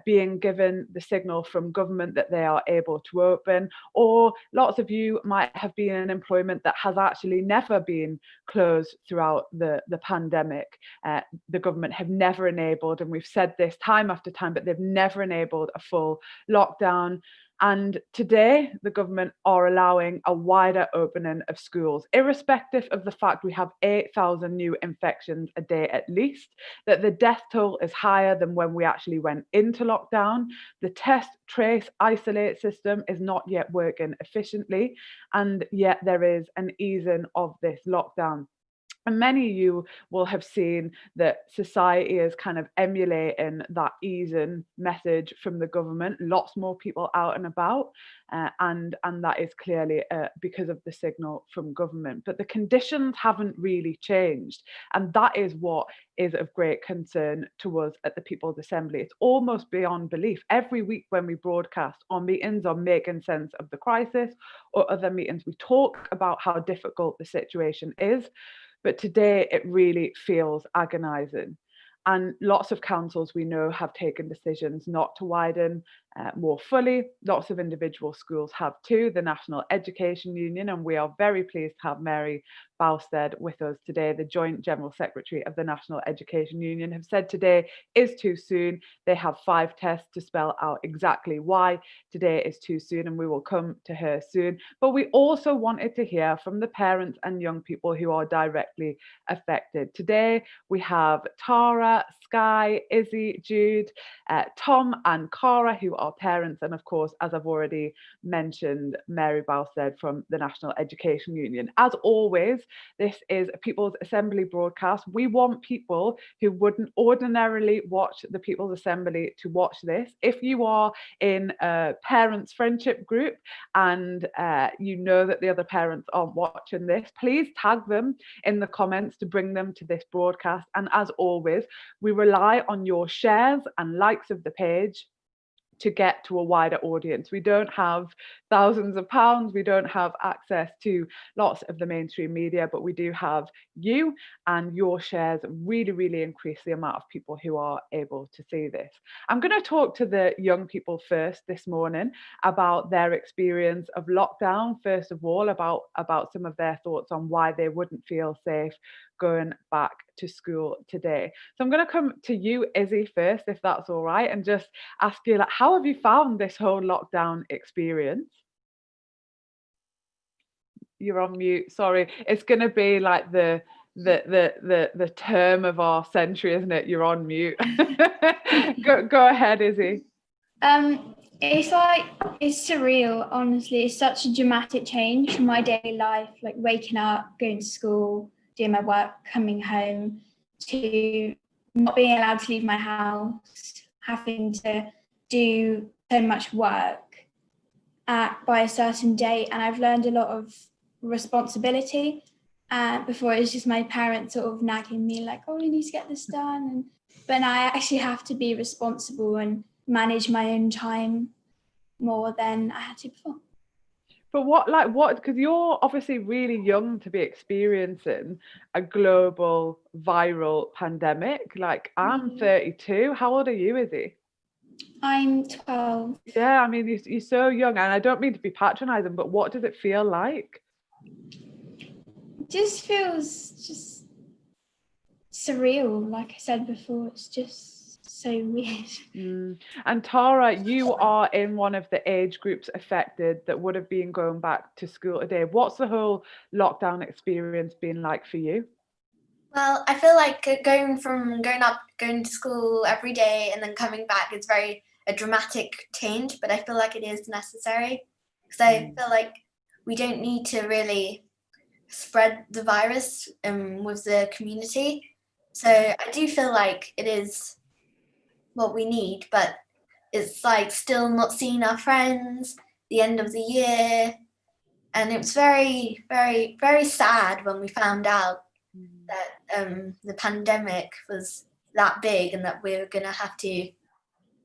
being given the signal from government that they are able to open, or lots of you might have been in employment that has actually never been closed throughout the pandemic. The government have never enabled, and we've said this time after time, but they've never enabled a full lockdown. And today, the government are allowing a wider opening of schools, irrespective of the fact we have 8,000 new infections a day at least, that the death toll is higher than when we actually went into lockdown. The test, trace, isolate system is not yet working efficiently, and yet there is an easing of this lockdown. And many of you will have seen that society is kind of emulating that easing message from the government. Lots more people out and about, and that is clearly because of the signal from government. But the conditions haven't really changed, and that is what is of great concern to us at the People's Assembly. It's almost beyond belief. Every week when we broadcast on meetings on making sense of the crisis or other meetings, we talk about how difficult the situation is. But today it really feels agonising. And lots of councils we know have taken decisions not to widen more fully. Lots of individual schools have too, the National Education Union, and we are very pleased to have Mary Bowstead with us today, the Joint General Secretary of the National Education Union, have said today is too soon. They have 5 tests to spell out exactly why today is too soon, and we will come to her soon. But we also wanted to hear from the parents and young people who are directly affected. Today we have Tara, Sky, Izzy, Jude, Tom and Cara, who are parents, and of course, as I've already mentioned, Mary Bowstead from the National Education Union. As always, this is a People's Assembly broadcast. We want people who wouldn't ordinarily watch the People's Assembly to watch this. If you are in a parents' friendship group and you know that the other parents aren't watching this, please tag them in the comments to bring them to this broadcast. And as always, we rely on your shares and likes of the page to get to a wider audience. We don't have thousands of pounds, we don't have access to lots of the mainstream media, but we do have you, and your shares really increase the amount of people who are able to see this. I'm going to talk to the young people first this morning about their experience of lockdown, first of all, about some of their thoughts on why they wouldn't feel safe going back to school today. So I'm going to come to you, Izzy, first, if that's all right, and just ask you, like, how have you found this whole lockdown experience? You're on mute. Sorry, it's going to be like the term of our century, isn't it? You're on mute. Go ahead, Izzy. It's surreal, honestly. It's such a dramatic change from my daily life, like waking up, going to school, doing my work, coming home, to not being allowed to leave my house, having to do so much work by a certain date. And I've learned a lot of responsibility. Before it was just my parents sort of nagging me like, oh, you need to get this done. But now I actually have to be responsible and manage my own time more than I had to before. But because you're obviously really young to be experiencing a global viral pandemic. Like, I'm 32. How old are you, Izzy? I'm 12. Yeah, I mean, you're so young, and I don't mean to be patronizing, but what does it feel like? It just feels just surreal. Like I said before, it's just so weird. And Tara, you are in one of the age groups affected that would have been going back to school today. What's the whole lockdown experience been like for you? Well, I feel like going to school every day and then coming back is a dramatic change, but I feel like it is necessary, because I feel like we don't need to really spread the virus with the community. So I do feel like it is what we need, but it's like still not seeing our friends, the end of the year. And it was very, very, very sad when we found out that the pandemic was that big and that we were going to have to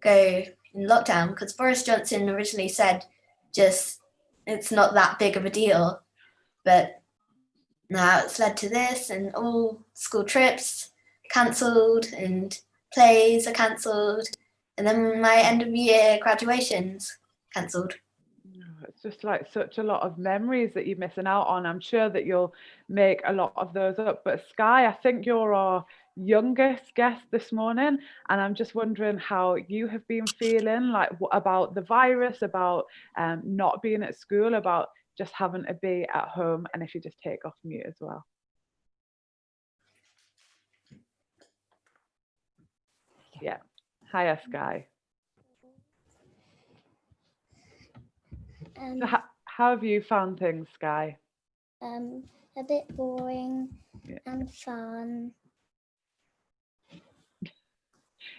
go in lockdown, because Boris Johnson originally said just it's not that big of a deal. But now it's led to this, and all school trips cancelled and plays are cancelled. and then my end of year graduation's cancelled. It's just like such a lot of memories that you're missing out on. I'm sure that you'll make a lot of those up. But Sky, I think you're our youngest guest this morning, and I'm just wondering how you have been feeling, like about the virus, about not being at school, about just having to be at home, and if you just take off mute as well. Yeah. Hiya, Sky. So how have you found things, Sky? A bit boring and fun.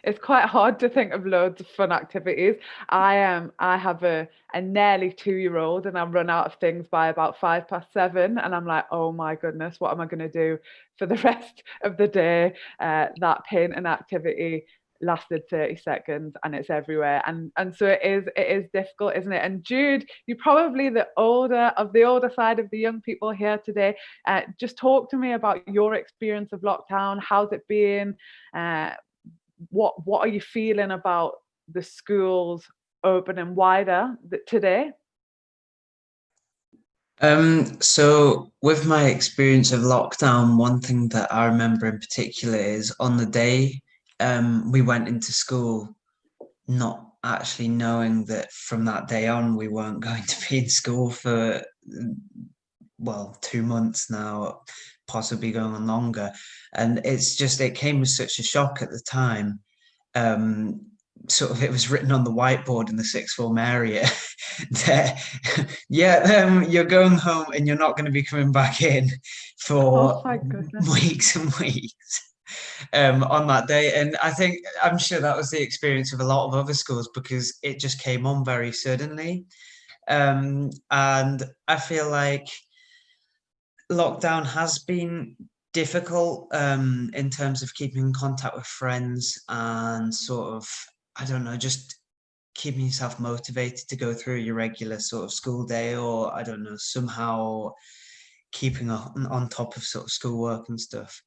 It's quite hard to think of loads of fun activities. I have a nearly 2-year-old, and I run out of things by about 7:05, and I'm like, oh my goodness, what am I going to do for the rest of the day? That painting activity lasted 30 seconds and it's everywhere, and so it is difficult, isn't it? And Jude, you're probably the older side of the young people here today. Just talk to me about your experience of lockdown. How's it been? What are you feeling about the schools opening wider today? So with my experience of lockdown, one thing that I remember in particular is on the day we went into school, not actually knowing that from that day on we weren't going to be in school for 2 months now, possibly going on longer. And it came as such a shock at the time. Sort of, it was written on the whiteboard in the sixth form area that you're going home and you're not going to be coming back in for weeks and weeks on that day. And I'm sure that was the experience of a lot of other schools, because it just came on very suddenly. And I feel like lockdown has been difficult in terms of keeping in contact with friends and sort of, I don't know, just keeping yourself motivated to go through your regular sort of school day, or I don't know, somehow keeping on top of sort of schoolwork and stuff.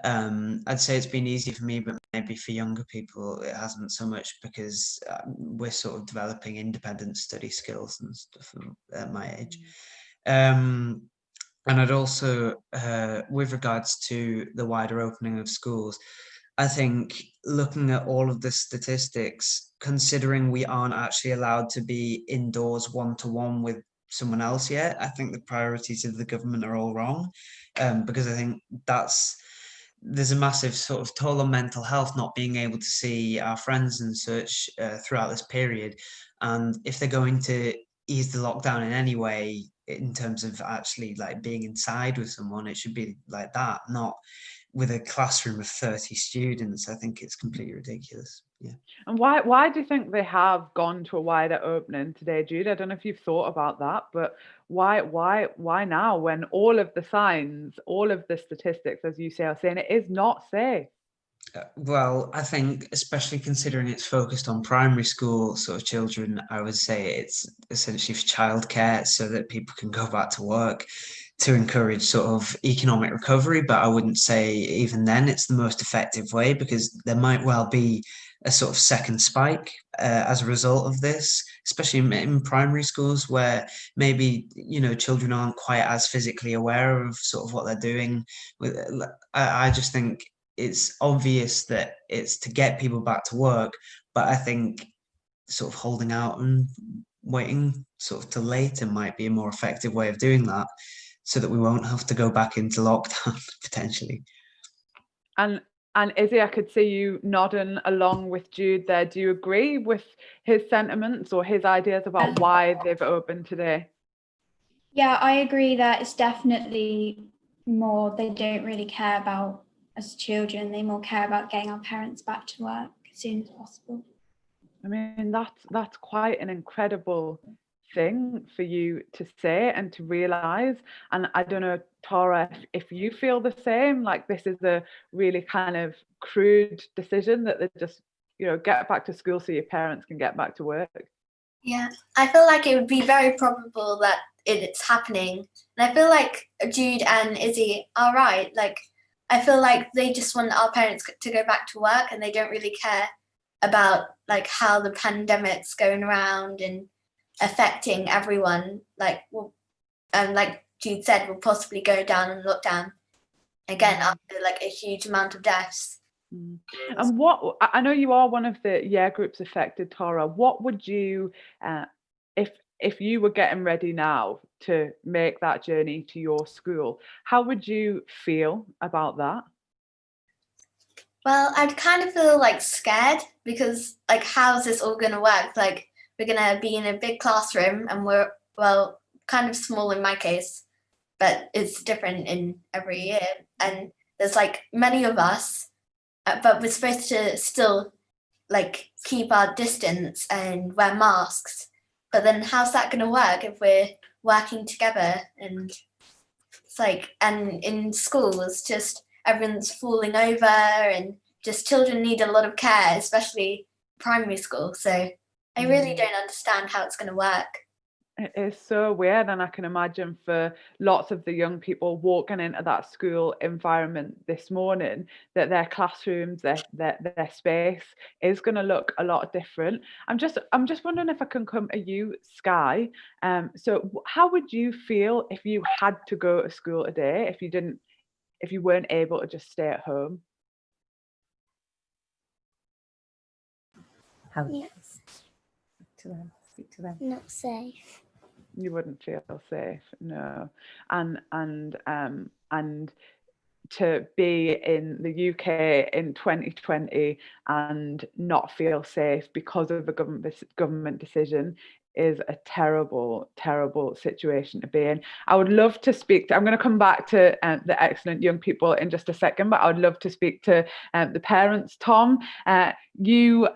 I'd say it's been easy for me, but maybe for younger people it hasn't so much, because we're sort of developing independent study skills and stuff at my age. And I'd also, with regards to the wider opening of schools, I think looking at all of the statistics, considering we aren't actually allowed to be indoors one-to-one with someone else yet, I think the priorities of the government are all wrong, because I think there's a massive sort of toll on mental health, not being able to see our friends and such throughout this period. And if they're going to ease the lockdown in any way, in terms of actually like being inside with someone, it should be like that, not with a classroom of 30 students. I think it's completely ridiculous. Yeah. And why do you think they have gone to a wider opening today, Jude? I don't know if you've thought about that, but why now, when all of the signs, all of the statistics, as you say, are saying it is not safe? Well, I think, especially considering it's focused on primary school sort of children, I would say it's essentially for childcare, so that people can go back to work, to encourage sort of economic recovery. But I wouldn't say even then it's the most effective way, because there might well be a sort of second spike as a result of this, especially in primary schools, where maybe, children aren't quite as physically aware of sort of what they're doing. I just think it's obvious that it's to get people back to work, but I think sort of holding out and waiting sort of till later might be a more effective way of doing that, so that we won't have to go back into lockdown potentially. And Izzy, I could see you nodding along with Jude there. Do you agree with his sentiments or his ideas about why they've opened today? Yeah, I agree that it's definitely more, they don't really care about as children, they more care about getting our parents back to work as soon as possible. I mean, that's quite an incredible thing for you to say and to realize. And I don't know, Tara, if you feel the same, like this is a really kind of crude decision that they just, get back to school so your parents can get back to work. Yeah, I feel like it would be very probable that it's happening. And I feel like Jude and Izzy are right. Like, I feel like they just want our parents to go back to work, and they don't really care about like how the pandemic's going around and affecting everyone. Like, like Jude said, we'll possibly go down and lockdown again after like a huge amount of deaths. And what, I know you are one of the year groups affected, Tora. What would you, if you were getting ready now to make that journey to your school, how would you feel about that? Well, I'd kind of feel like scared because like, how's this all going to work? Like, we're going to be in a big classroom and we're, well, kind of small in my case, but it's different in every year. And there's like many of us, but we're supposed to still like keep our distance and wear masks. But then how's that going to work if we're working together? And it's like, and in schools, just everyone's falling over and just children need a lot of care, especially primary school. So I really don't understand how it's going to work. It is so weird, and I can imagine for lots of the young people walking into that school environment this morning that their classrooms, their space is going to look a lot different. I'm just wondering if I can come to you, Sky. So how would you feel if you had to go to school today, if you weren't able to just stay at home? How Yes. speak to them. Not safe. You wouldn't feel safe, no. And to be in the UK in 2020 and not feel safe because of a government decision is a terrible, terrible situation to be in. I would love to speak to, I'm going to come back to the excellent young people in just a second, but I would love to speak to the parents. Tom, you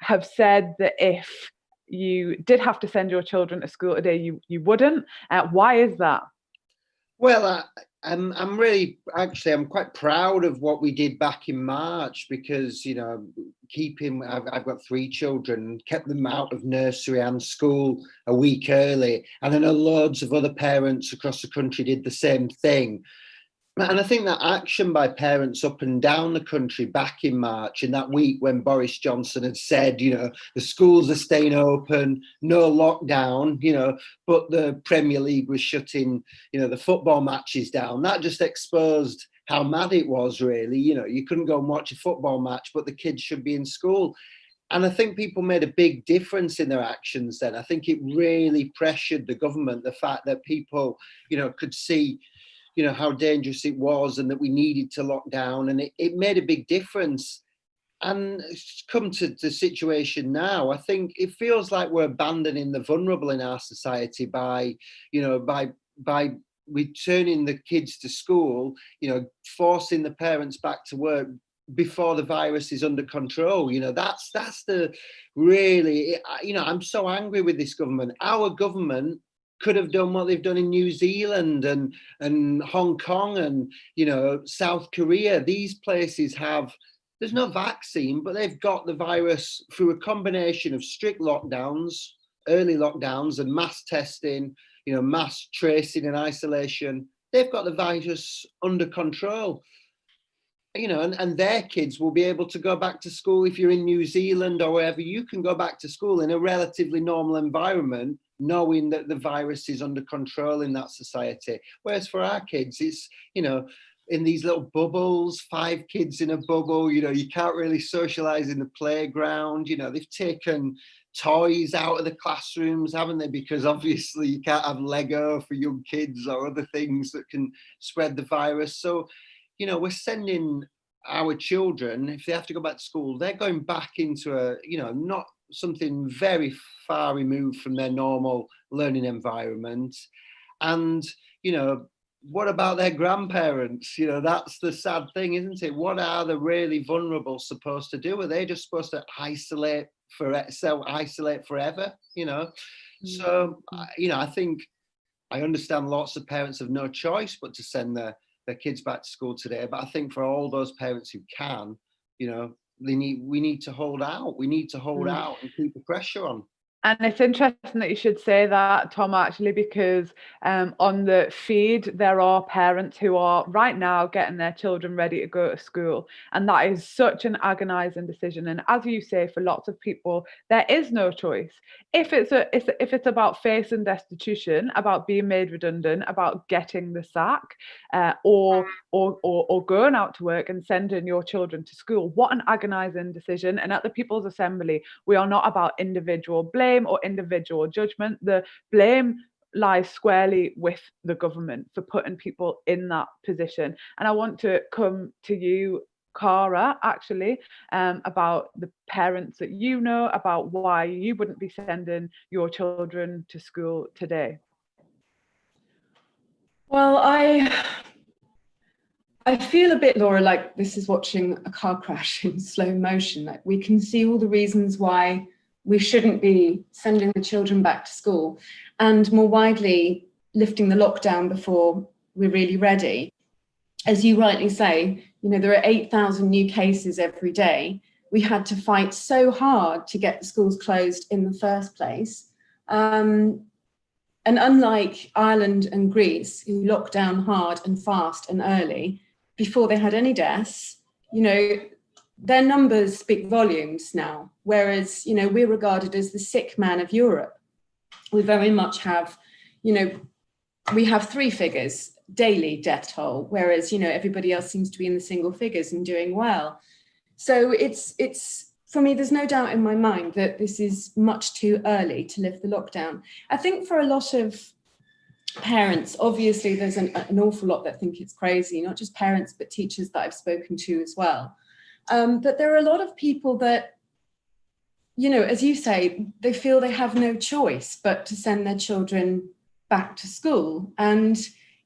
have said that if you did have to send your children to school today, you wouldn't. Why is that? Well, I'm really, actually, I'm quite proud of what we did back in March because, you know, I've got 3 children, kept them out of nursery and school a week early. And I know loads of other parents across the country did the same thing. And I think that action by parents up and down the country back in March, in that week when Boris Johnson had said, you know, the schools are staying open, no lockdown, you know, but the Premier League was shutting, you know, the football matches down. That just exposed how mad it was, really. You know, you couldn't go and watch a football match, but the kids should be in school. And I think people made a big difference in their actions then. I think it really pressured the government, the fact that people, you know, could see, you know, how dangerous it was and that we needed to lock down, and it made a big difference. And it's come to the situation now, I think it feels like we're abandoning the vulnerable in our society by, you know, by returning the kids to school, you know, forcing the parents back to work before the virus is under control. You know, that's the really, you know, I'm so angry with this government. Our government could have done what they've done in New Zealand and Hong Kong and, you know, South Korea. These places have, there's no vaccine, but they've got the virus through a combination of strict lockdowns, early lockdowns and mass testing, you know, mass tracing and isolation. They've got the virus under control. You know, and their kids will be able to go back to school. If you're in New Zealand or wherever, you can go back to school in a relatively normal environment, knowing that the virus is under control in that society. Whereas for our kids, it's, you know, in these little bubbles, 5 kids in a bubble, you know, you can't really socialize in the playground. You know, they've taken toys out of the classrooms, haven't they? Because obviously you can't have Lego for young kids or other things that can spread the virus. So, you know, we're sending our children, if they have to go back to school, they're going back into a, you know, not something very far removed from their normal learning environment. And, you know, what about their grandparents? You know, that's the sad thing, isn't it? What are the really vulnerable supposed to do? Are they just supposed to isolate forever, you know? So, you know, I think I understand lots of parents have no choice but to send their kids back to school today. But I think for all those parents who can, you know, we need to hold out. We need to hold out and keep the pressure on. And it's interesting that you should say that, Tom, actually, because on the feed, there are parents who are right now getting their children ready to go to school. And that is such an agonizing decision. And as you say, for lots of people, there is no choice. If it's about facing destitution, about being made redundant, about getting the sack, or going out to work and sending your children to school, what an agonizing decision. And at the People's Assembly, we are not about individual blame or individual judgment. The blame lies squarely with the government for putting people in that position. And I want to come to you, Cara, actually, about the parents that you know, about why you wouldn't be sending your children to school today. Well, I feel a bit, Laura, like this is watching a car crash in slow motion. Like, we can see all the reasons why we shouldn't be sending the children back to school, and more widely lifting the lockdown before we're really ready. As you rightly say, you know, there are 8,000 new cases every day. We had to fight so hard to get the schools closed in the first place. And unlike Ireland and Greece, who locked down hard and fast and early before they had any deaths, you know, their numbers speak volumes now, whereas, you know, we're regarded as the sick man of Europe. We very much have, you know, we have 3 figures daily death toll, whereas, you know, everybody else seems to be in the single figures and doing well. So it's for me, there's no doubt in my mind that this is much too early to lift the lockdown. I think for a lot of parents, obviously there's an awful lot that think it's crazy, not just parents, but teachers that I've spoken to as well. But there are a lot of people that, you know, as you say, they feel they have no choice but to send their children back to school. And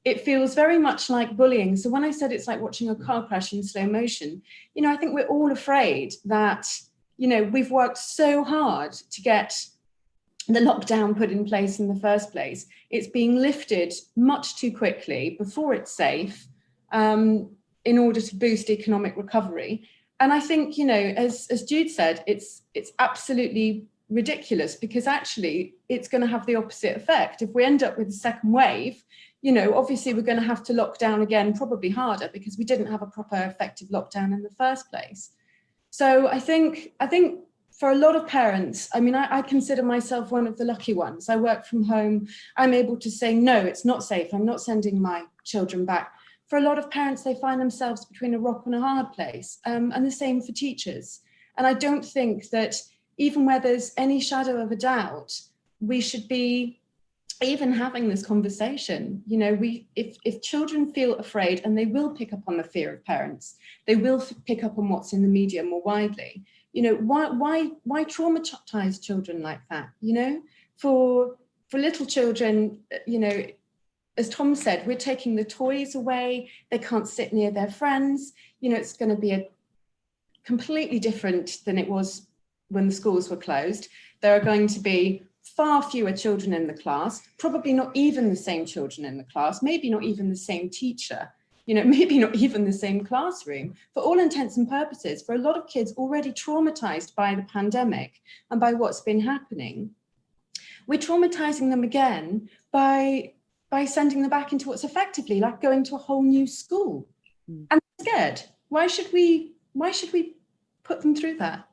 it feels very much like bullying. So when I said it's like watching a car crash in slow motion, you know, I think we're all afraid that, you know, we've worked so hard to get the lockdown put in place in the first place. It's being lifted much too quickly before it's safe, in order to boost economic recovery. And I think, you know, as Jude said, it's absolutely ridiculous, because actually it's going to have the opposite effect. If we end up with a second wave, you know, obviously we're going to have to lock down again, probably harder, because we didn't have a proper effective lockdown in the first place. So I think for a lot of parents, I mean, I consider myself one of the lucky ones. I work from home. I'm able to say, no, it's not safe. I'm not sending my children back. For a lot of parents, they find themselves between a rock and a hard place, and the same for teachers. And I don't think that even where there's any shadow of a doubt, we should be even having this conversation. You know, if children feel afraid, and they will pick up on the fear of parents, they will pick up on what's in the media more widely. You know, why traumatize children like that? You know, for little children, you know, as Tom said, we're taking the toys away. They can't sit near their friends. You know, it's going to be a completely different than it was when the schools were closed. There are going to be far fewer children in the class, probably not even the same children in the class, maybe not even the same teacher, you know, maybe not even the same classroom. For all intents and purposes, for a lot of kids already traumatized by the pandemic and by what's been happening, we're traumatizing them again by sending them back into what's effectively like going to a whole new school. And they're scared. Why should we put them through that?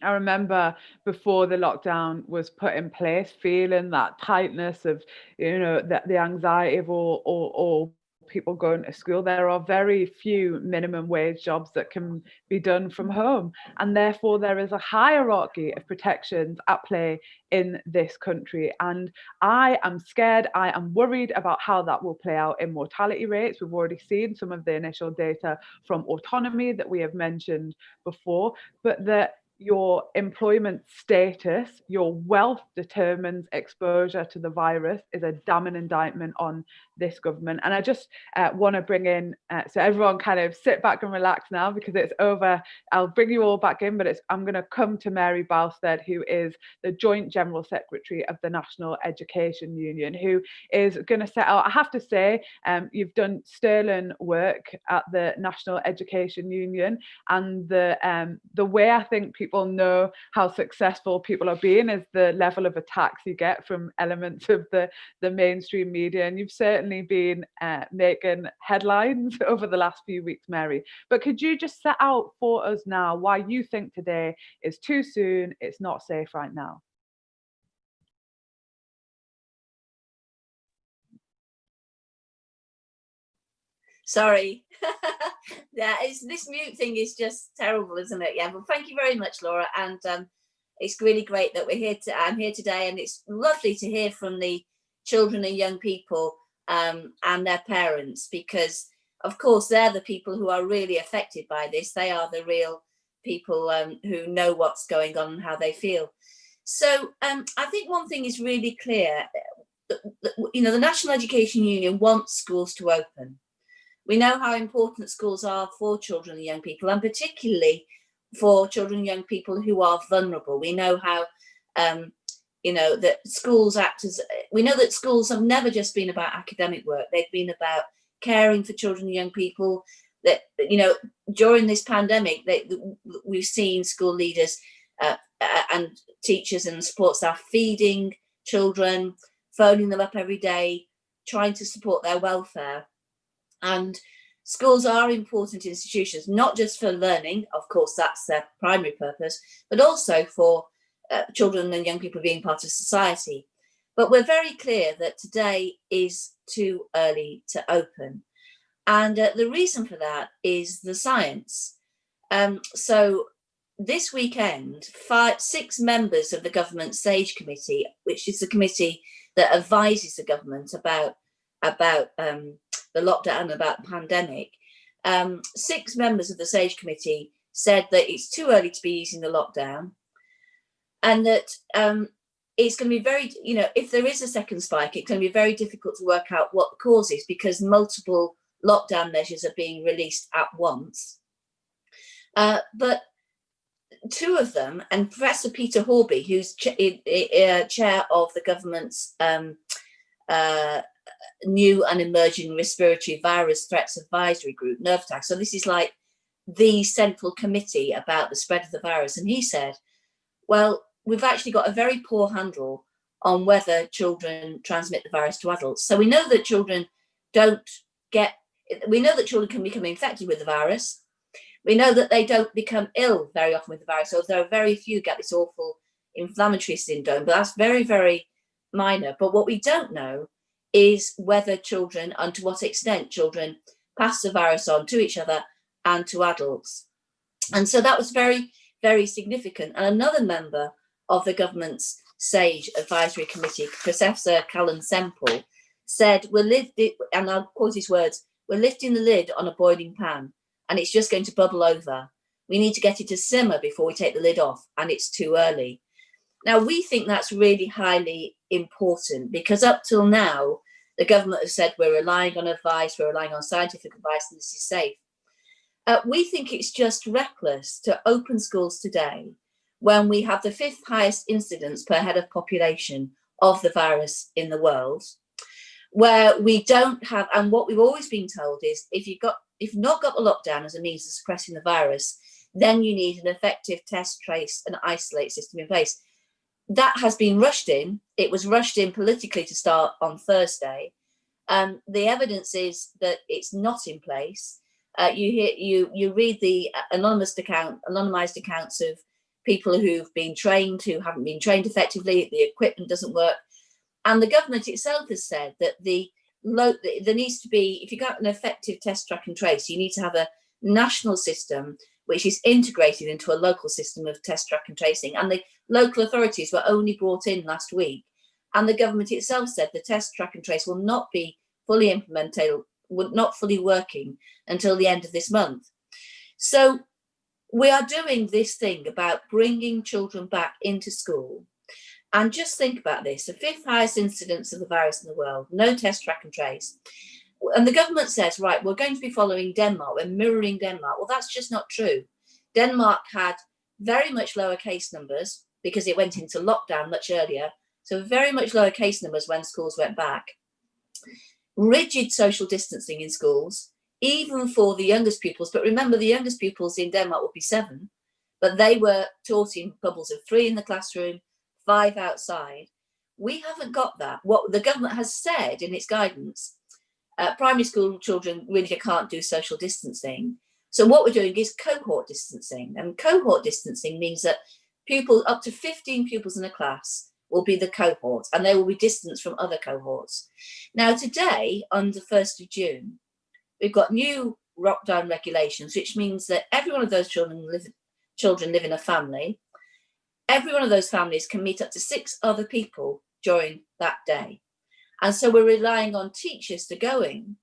I remember before the lockdown was put in place, feeling that tightness of, you know, the anxiety of all people going to school. There are very few minimum wage jobs that can be done from home, and therefore there is a hierarchy of protections at play in this country. And I am scared, I am worried about how that will play out in mortality rates. We've already seen some of the initial data from autonomy that we have mentioned before, but that your employment status, your wealth determines exposure to the virus is a damning indictment on this government. And I just want to bring in, so everyone kind of sit back and relax now, because it's over. I'll bring you all back in, but I'm going to come to Mary Balstead, who is the Joint General Secretary of the National Education Union, who is going to set out, I have to say, you've done sterling work at the National Education Union, and the way I think people people know how successful people are being is the level of attacks you get from elements of the mainstream media. And you've certainly been making headlines over the last few weeks, Mary. But could you just set out for us now why you think today is too soon, it's not safe right now? Sorry. Yeah, this mute thing is just terrible, isn't it? Yeah, well, thank you very much, Laura. And it's really great that we're here. I'm here today, and it's lovely to hear from the children and young people and their parents, because, of course, they're the people who are really affected by this. They are the real people who know what's going on and how they feel. So I think one thing is really clear. You know, the National Education Union wants schools to open. We know how important schools are for children and young people, and particularly for children and young people who are vulnerable. We know how, you know, that schools act as, we know that schools have never just been about academic work. They've been about caring for children and young people. That, you know, during this pandemic, we've seen school leaders and teachers and support staff feeding children, phoning them up every day, trying to support their welfare. And schools are important institutions, not just for learning, of course, that's their primary purpose, but also for children and young people being part of society. But we're very clear that today is too early to open. And the reason for that is the science. So this weekend, 6 members of the government SAGE committee, which is the committee that advises the government about the lockdown, about the pandemic, 6 members of the SAGE committee said that it's too early to be easing the lockdown, and that it's going to be very, you know, if there is a second spike, it's going to be very difficult to work out what the cause is, because multiple lockdown measures are being released at once. But 2 of them, and Professor Peter Horby, who's chair of the government's new and emerging respiratory virus threats advisory group, NERVTAG. So this is like the central committee about the spread of the virus. And he said, well, we've actually got a very poor handle on whether children transmit the virus to adults. So we know that children we know that children can become infected with the virus. We know that they don't become ill very often with the virus. So there are very few get this awful inflammatory syndrome, but that's very, very minor. But what we don't know is whether children, and to what extent children, pass the virus on to each other and to adults. And so that was very, very significant. And another member of the government's SAGE advisory committee, Professor Callan Semple, said, and I'll quote his words, "We're lifting the lid on a boiling pan and it's just going to bubble over. We need to get it to simmer before we take the lid off, and it's too early." Now, we think that's really highly important, because up till now, the government has said we're relying on advice, we're relying on scientific advice, and this is safe. We think it's just reckless to open schools today when we have the 5th highest incidence per head of population of the virus in the world, where we don't have, and what we've always been told is if you've not got the lockdown as a means of suppressing the virus, then you need an effective test, trace, and isolate system in place. That has been rushed in. It was rushed in politically to start on Thursday. The evidence is that it's not in place. You read the anonymized accounts of people who've been trained, who haven't been trained effectively. The equipment doesn't work, and the government itself has said that there needs to be, if you got an effective test, track, and trace, you need to have a national system which is integrated into a local system of test, track, and tracing. And the local authorities were only brought in last week. And the government itself said the test, track, and trace will not be fully implemented, not fully working until the end of this month. So we are doing this thing about bringing children back into school. And just think about this, the 5th highest incidence of the virus in the world, no test, track, and trace. And the government says, right, we're going to be following Denmark, we're mirroring Denmark. Well, that's just not true. Denmark had very much lower case numbers because it went into lockdown much earlier. So very much lower case numbers when schools went back. Rigid social distancing in schools, even for the youngest pupils. But remember, the youngest pupils in Denmark will be 7. but they were taught in bubbles of 3 in the classroom, 5 outside. We haven't got that. What the government has said in its guidance, primary school children really can't do social distancing. So what we're doing is cohort distancing, and cohort distancing means that pupils, up to 15 pupils in a class, will be the cohort, and they will be distanced from other cohorts. Now today, on the 1st of June, we've got new lockdown regulations, which means that every one of those children live in a family. Every one of those families can meet up to 6 other people during that day. And so we're relying on teachers to go in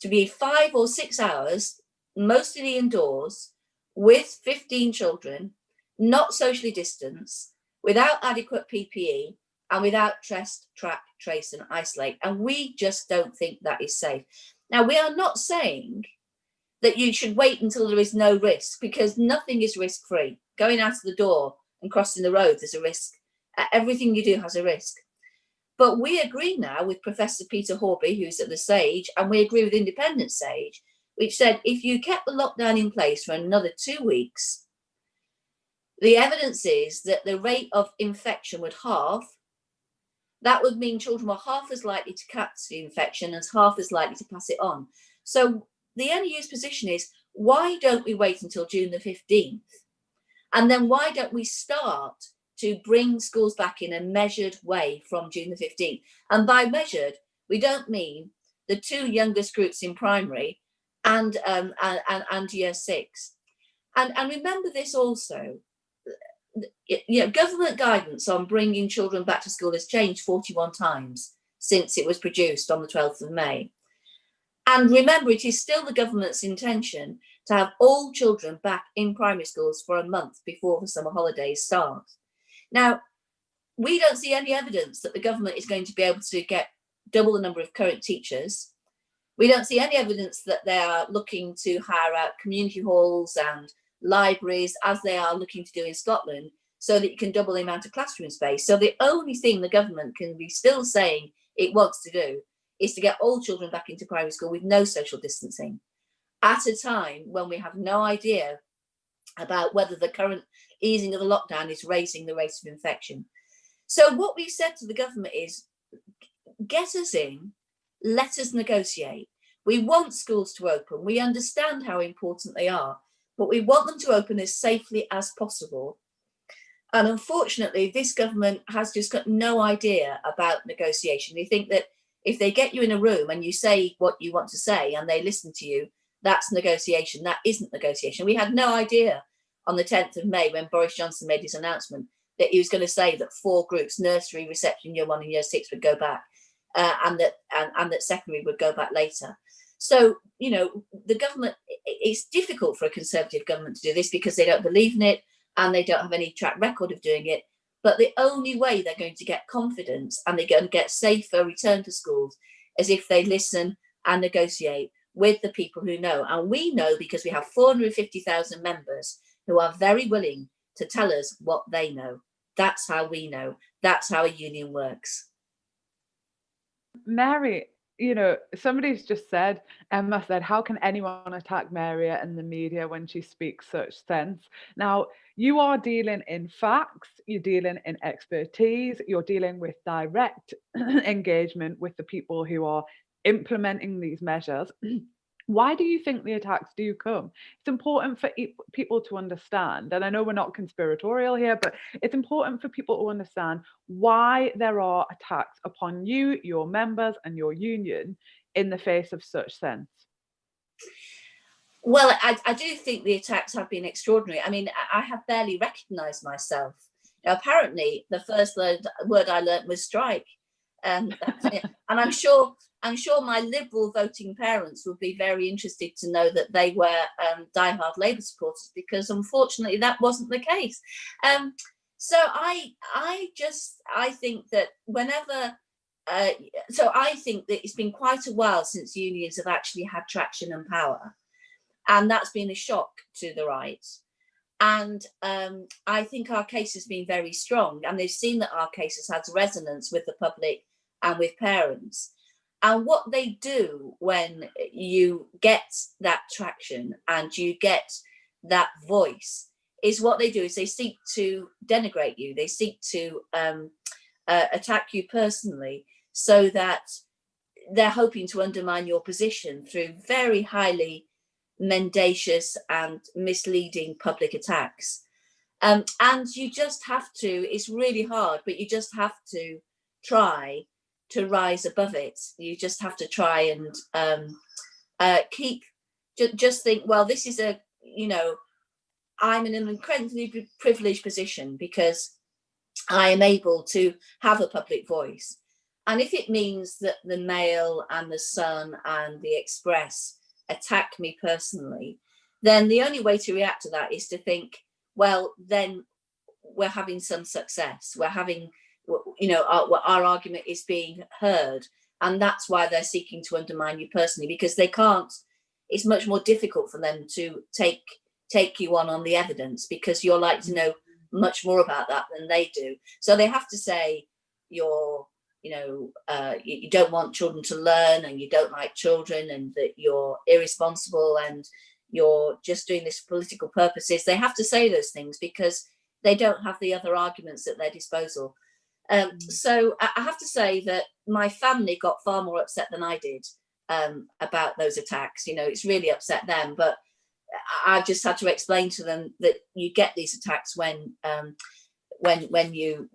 to be 5 or 6 hours, mostly indoors, with 15 children, not socially distanced, without adequate PPE, and without test, track, trace, and isolate. And we just don't think that is safe. Now, we are not saying that you should wait until there is no risk, because nothing is risk-free. Going out of the door and crossing the road, there's a risk. Everything you do has a risk. But we agree now with Professor Peter Horby, who's at the SAGE, and we agree with Independent SAGE, which said if you kept the lockdown in place for another 2 weeks, the evidence is that the rate of infection would halve. That would mean children were half as likely to catch the infection and half as likely to pass it on. So the NEU's position is, why don't we wait until June the 15th? And then why don't we start to bring schools back in a measured way from June the 15th? And by measured, we don't mean the 2 youngest groups in primary and year 6. And remember this also, government guidance on bringing children back to school has changed 41 times since it was produced on the 12th of May. And remember, it is still the government's intention to have all children back in primary schools for a month before the summer holidays start. Now, we don't see any evidence that the government is going to be able to get double the number of current teachers. We don't see any evidence that they are looking to hire out community halls and libraries, as they are looking to do in Scotland, so that you can double the amount of classroom space. So the only thing the government can be still saying it wants to do is to get all children back into primary school with no social distancing, at a time when we have no idea about whether the current easing of the lockdown is raising the rate of infection. So what we've said to the government is, get us in, let us negotiate. We want schools to open. We understand how important they are, but we want them to open as safely as possible. And unfortunately, this government has just got no idea about negotiation. They think that if they get you in a room and you say what you want to say and they listen to you, that's negotiation. That isn't negotiation. We had no idea on the 10th of May when Boris Johnson made his announcement that he was going to say that 4 groups, nursery, reception, year 1 and year 6, would go back, and that secondary would go back later. So, the government, it's difficult for a Conservative government to do this because they don't believe in it and they don't have any track record of doing it. But the only way they're going to get confidence and they're going to get safer return to schools is if they listen and negotiate with the people who know. And we know because we have 450,000 members who are very willing to tell us what they know. That's how we know. That's how a union works. Mary, somebody's just said, Emma said, how can anyone attack Mary and the media when she speaks such sense? Now, you are dealing in facts, you're dealing in expertise, you're dealing with direct engagement with the people who are implementing these measures. Why do you think the attacks do come? It's important for people to understand, and I know we're not conspiratorial here, but it's important for people to understand why there are attacks upon you, your members, and your union in the face of such sense. Well, I do think the attacks have been extraordinary. I mean, I have barely recognised myself. Now, apparently, the first word I learnt was strike, and I'm sure my Liberal voting parents would be very interested to know that they were diehard Labour supporters, because unfortunately that wasn't the case. So I think that whenever, I think that it's been quite a while since unions have actually had traction and power, and that's been a shock to the right. And I think our case has been very strong, and they've seen that our case has had resonance with the public and with parents. And what they do when you get that traction and you get that voice is what they do is they seek to denigrate you. They seek to attack you personally, so that they're hoping to undermine your position through very highly mendacious and misleading public attacks. And you just have to, it's really hard, but you just have to try to rise above it. You just have to try and just think, well, this is I'm in an incredibly privileged position because I am able to have a public voice. And if it means that the Mail and the Sun and the Express attack me personally, then the only way to react to that is to think, well, then we're having some success. We're having, our argument is being heard. And that's why they're seeking to undermine you personally, because they can't, it's much more difficult for them to take you on the evidence, because you're like to know much more about that than they do. So they have to say you don't want children to learn, and you don't like children, and that you're irresponsible, and you're just doing this for political purposes. They have to say those things because they don't have the other arguments at their disposal. So I have to say that my family got far more upset than I did about those attacks. It's really upset them, but I've just had to explain to them that you get these attacks when you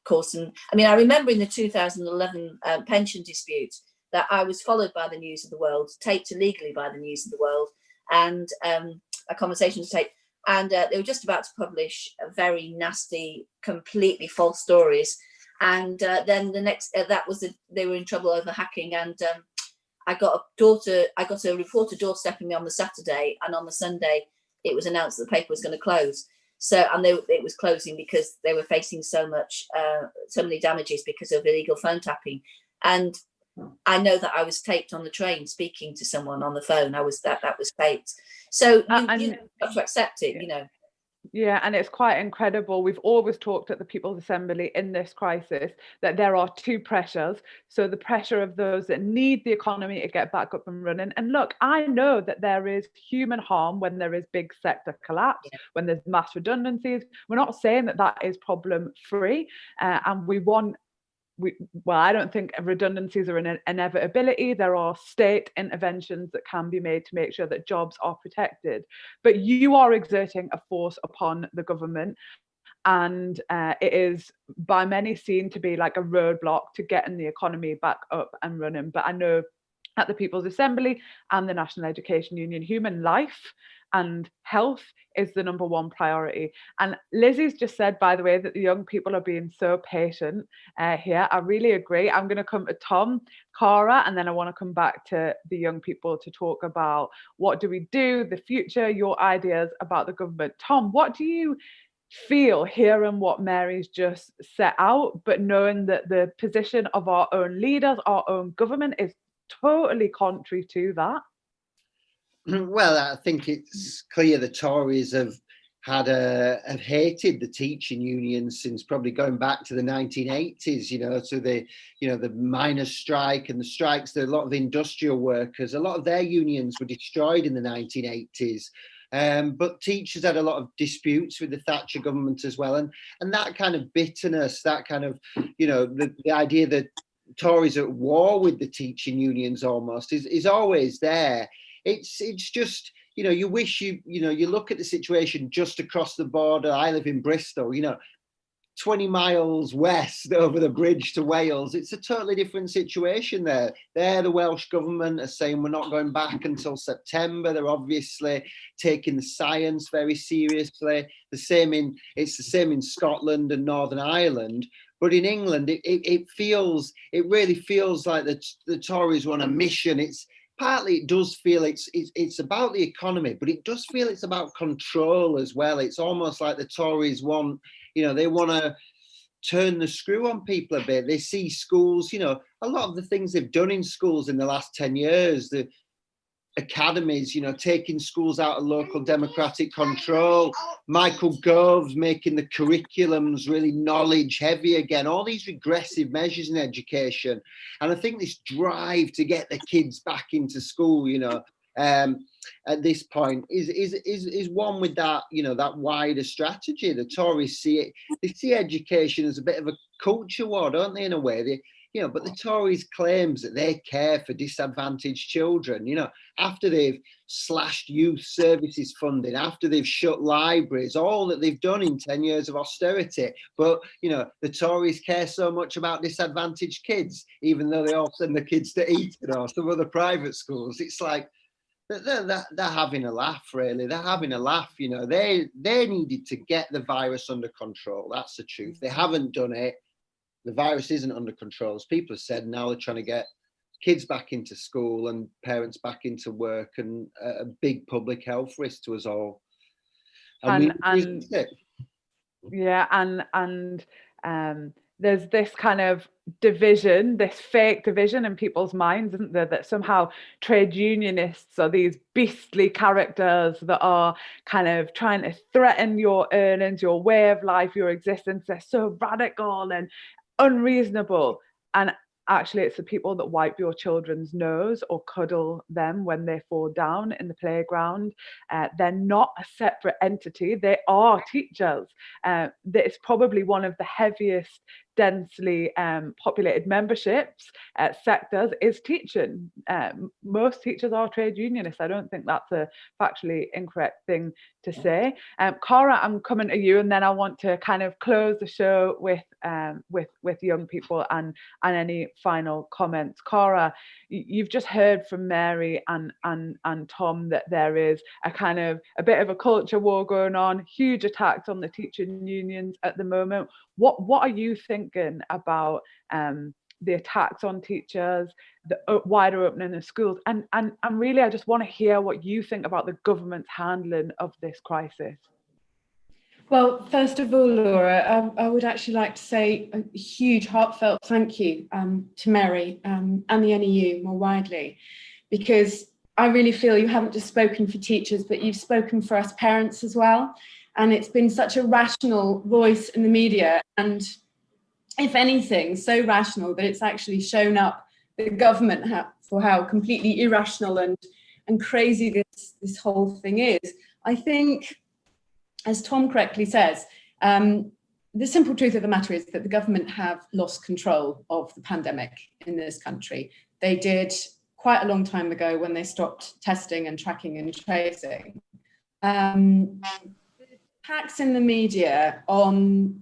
cause them. I mean, I remember in the 2011 pension dispute that I was followed by the News of the World, taped illegally by the News of the World, and a conversation was taped, and they were just about to publish a very nasty, completely false stories. And then the next, they were in trouble over hacking, and I got a reporter doorstepping me on the Saturday, and on the Sunday it was announced that the paper was going to close. So, and it was closing because they were facing so many damages because of illegal phone tapping. And I know that I was taped on the train speaking to someone on the phone. That was taped. So you have to accept it, Yeah, and it's quite incredible. We've always talked at the People's Assembly in this crisis that there are two pressures. So the pressure of those that need the economy to get back up and running. And look, I know that there is human harm when there is big sector collapse, when there's mass redundancies. We're not saying that is problem free, and I don't think redundancies are an inevitability. There are state interventions that can be made to make sure that jobs are protected. But you are exerting a force upon the government, and it is by many seen to be like a roadblock to getting the economy back up and running. But I know at the People's Assembly and the National Education Union, human life and health is the number one priority. And Lizzie's just said, by the way, that the young people are being so patient here. I really agree. I'm going to come to Tom, Cara, and then I want to come back to the young people to talk about what do we do, the future, your ideas about the government. Tom, what do you feel hearing what Mary's just set out, but knowing that the position of our own leaders, our own government is totally contrary to that? Well, I think it's clear the Tories have hated the teaching unions since probably going back to the 1980s, to the miners' strike and the strikes. There are a lot of industrial workers, a lot of their unions were destroyed in the 1980s. But teachers had a lot of disputes with the Thatcher government as well. And that kind of bitterness, that kind of, the idea that Tories are at war with the teaching unions almost is always there. It's just, you wish you look at the situation just across the border. I live in Bristol, 20 miles west over the bridge to Wales. It's a totally different situation there. The Welsh government are saying we're not going back until September. They're obviously taking the science very seriously. It's the same in Scotland and Northern Ireland. But in England, it really feels like the Tories were on a mission. It does feel it's about the economy, but it does feel it's about control as well. It's almost like the Tories want, they want to turn the screw on people a bit. They see schools, a lot of the things they've done in schools in the last 10 years, the academies, taking schools out of local democratic control, Michael Gove's making the curriculums really knowledge heavy again, all these regressive measures in education. And I think this drive to get the kids back into school, at this point is one with that, you know, that wider strategy. The Tories they see education as a bit of a culture war, don't they, in a way? But the Tories claims that they care for disadvantaged children, you know, after they've slashed youth services funding, after they've shut libraries, all that they've done in 10 years of austerity. But, you know, the Tories care so much about disadvantaged kids, even though they all send the kids to Eton or some other private schools. It's like, they're having a laugh, really. They're having a laugh, you know. They needed to get the virus under control. That's the truth. They haven't done it. The virus isn't under control, as people have said. Now they're trying to get kids back into school and parents back into work, and a big public health risk to us all. And there's this kind of division, this fake division in people's minds, isn't there, that somehow trade unionists are these beastly characters that are kind of trying to threaten your earnings, your way of life, your existence. They're so radical and unreasonable. And actually, it's the people that wipe your children's nose or cuddle them when they fall down in the playground. They're not a separate entity. They are teachers. It's probably one of the heaviest densely populated memberships sectors is teaching. Most teachers are trade unionists. I don't think that's a factually incorrect thing to say. Cara, I'm coming to you, and then I want to kind of close the show with young people and any final comments. Cara, you've just heard from Mary and Tom that there is a bit of a culture war going on, huge attacks on the teaching unions at the moment. What are you thinking about the attacks on teachers, the wider opening of schools, and really I just want to hear what you think about the government's handling of this crisis? Well, first of all, Laura, I would actually like to say a huge heartfelt thank you to Mary and the NEU more widely, because I really feel you haven't just spoken for teachers, but you've spoken for us parents as well. And it's been such a rational voice in the media, and if anything, so rational that it's actually shown up the government for how completely irrational and crazy this whole thing is. I think, as Tom correctly says, the simple truth of the matter is that the government have lost control of the pandemic in this country. They did quite a long time ago when they stopped testing and tracking and tracing. Attacks in the media on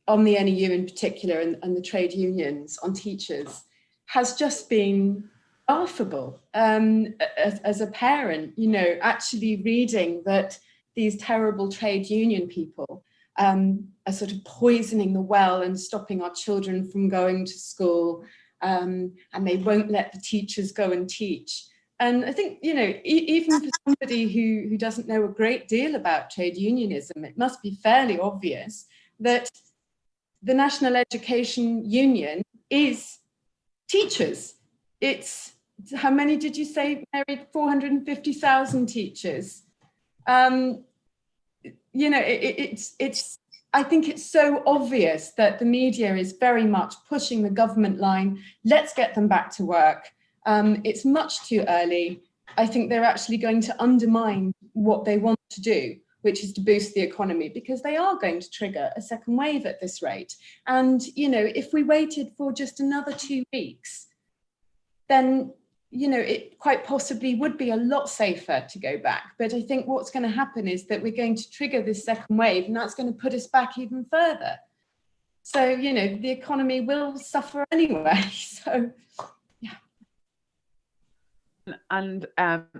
the NEU in particular and the trade unions on teachers has just been laughable. As a parent, you know, actually reading that these terrible trade union people are sort of poisoning the well and stopping our children from going to school, and they won't let the teachers go and teach. And I think, you know, even for somebody who doesn't know a great deal about trade unionism, it must be fairly obvious that the National Education Union is teachers. It's, how many did you say, Mary? 450,000 teachers. You know, it's. I think it's so obvious that the media is very much pushing the government line. Let's get them back to work. It's much too early. I think they're actually going to undermine what they want to do, which is to boost the economy, because they are going to trigger a second wave at this rate. And, you know, if we waited for just another 2 weeks, then, you know, it quite possibly would be a lot safer to go back. But I think what's going to happen is that we're going to trigger this second wave, and that's going to put us back even further. So, you know, the economy will suffer anyway. So, and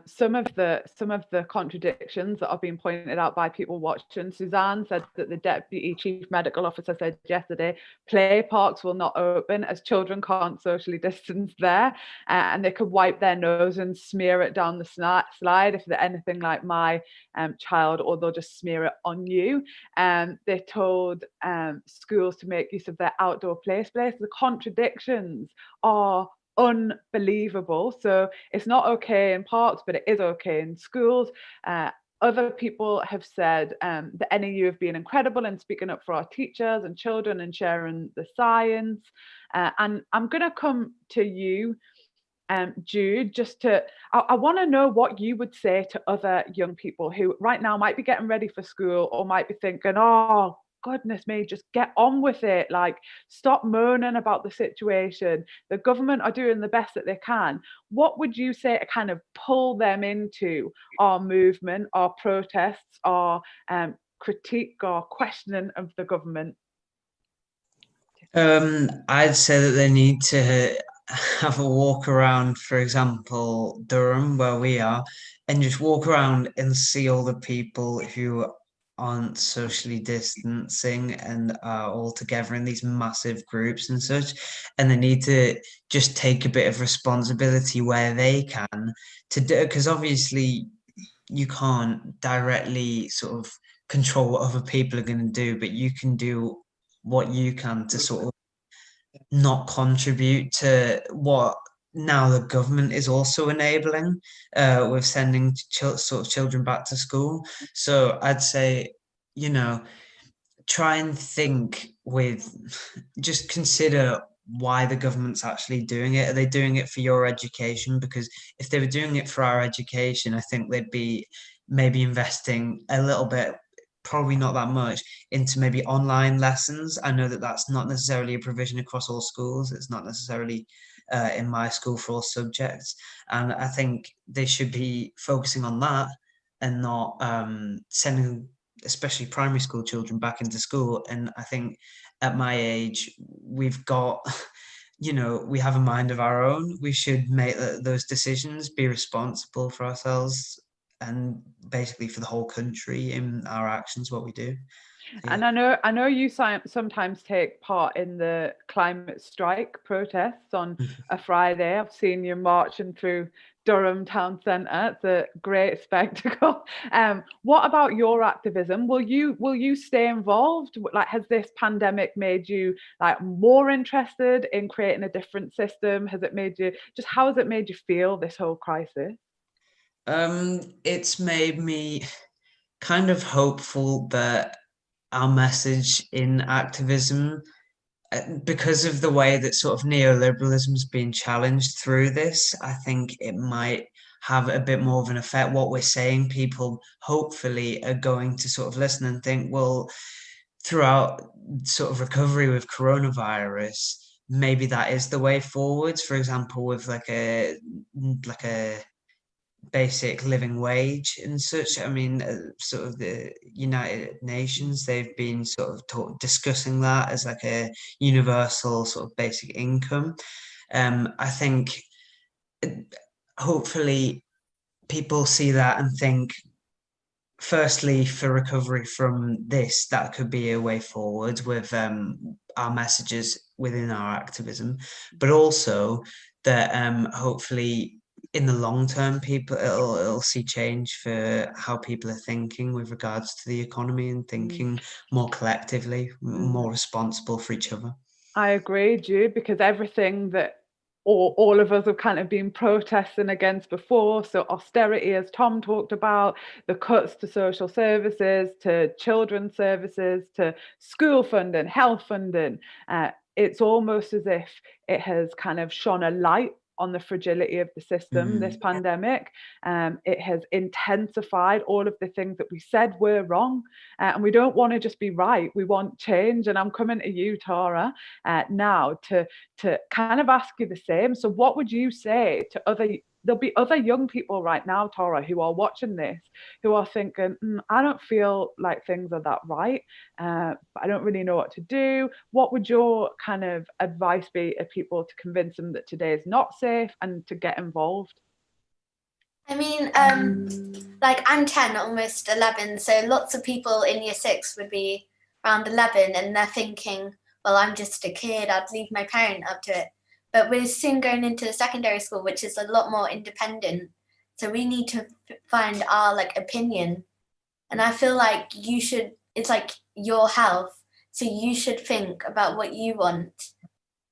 some of the contradictions that are being pointed out by people watching. Suzanne said that the Deputy Chief Medical Officer said yesterday play parks will not open as children can't socially distance there, and they could wipe their nose and smear it down the slide if they're anything like my child, or they'll just smear it on you. They told schools to make use of their outdoor play space. The contradictions are unbelievable. So it's not okay in parks, but it is okay in schools. Other people have said the NEU have been incredible in speaking up for our teachers and children and sharing the science. And I'm going to come to you, Jude, I want to know what you would say to other young people who right now might be getting ready for school or might be thinking, oh, goodness me, just get on with it. Like, stop moaning about the situation. The government are doing the best that they can. What would you say to kind of pull them into our movement, our protests, our critique or questioning of the government? I'd say that they need to have a walk around, for example, Durham, where we are, and just walk around and see all the people who aren't socially distancing and are all together in these massive groups and such. And they need to just take a bit of responsibility where they can to do, because obviously you can't directly sort of control what other people are going to do, but you can do what you can to sort of not contribute to what now the government is also enabling with sending sort of children back to school. So I'd say, you know, try and think with, just consider why the government's actually doing it. Are they doing it for your education? Because if they were doing it for our education, I think they'd be maybe investing a little bit, probably not that much, into maybe online lessons. I know that that's not necessarily a provision across all schools. It's not necessarily in my school for all subjects. And I think they should be focusing on that and not sending especially primary school children back into school. And I think at my age, we've got, you know, we have a mind of our own. We should make those decisions, be responsible for ourselves and basically for the whole country in our actions, what we do. And I know you sometimes take part in the climate strike protests on a Friday. I've seen you marching through Durham town centre. It's a great spectacle. What about your activism? Will you stay involved? Like, has this pandemic made you like more interested in creating a different system? Has it made you how has it made you feel, this whole crisis? It's made me kind of hopeful that our message in activism, because of the way that sort of neoliberalism has been challenged through this, I think it might have a bit more of an effect. What we're saying, people hopefully are going to sort of listen and think, well, throughout sort of recovery with coronavirus, maybe that is the way forwards. For example, with like a basic living wage and such. I mean, sort of the United Nations, they've been sort of discussing that as like a universal sort of basic income. I think hopefully people see that and think, firstly, for recovery from this, that could be a way forward with our messages within our activism, but also that hopefully in the long term, people it'll see change for how people are thinking with regards to the economy and thinking more collectively, more responsible for each other. I agree, Jude, because everything that all of us have kind of been protesting against before, so austerity, as Tom talked about, the cuts to social services, to children's services, to school funding, health funding, it's almost as if it has kind of shone a light on the fragility of the system, this pandemic. It has intensified all of the things that we said were wrong. And we don't want to just be right, we want change. And I'm coming to you, Tara, now to kind of ask you the same. So what would you say to there'll be other young people right now, Tara, who are watching this, who are thinking, I don't feel like things are that right, but I don't really know what to do. What would your kind of advice be to people to convince them that today is not safe and to get involved? I mean, like I'm 10, almost 11, so lots of people in year 6 would be around 11 and they're thinking, well, I'm just a kid, I'd leave my parent up to it. But we're soon going into secondary school, which is a lot more independent. So we need to find our like opinion. And I feel like it's like your health. So you should think about what you want.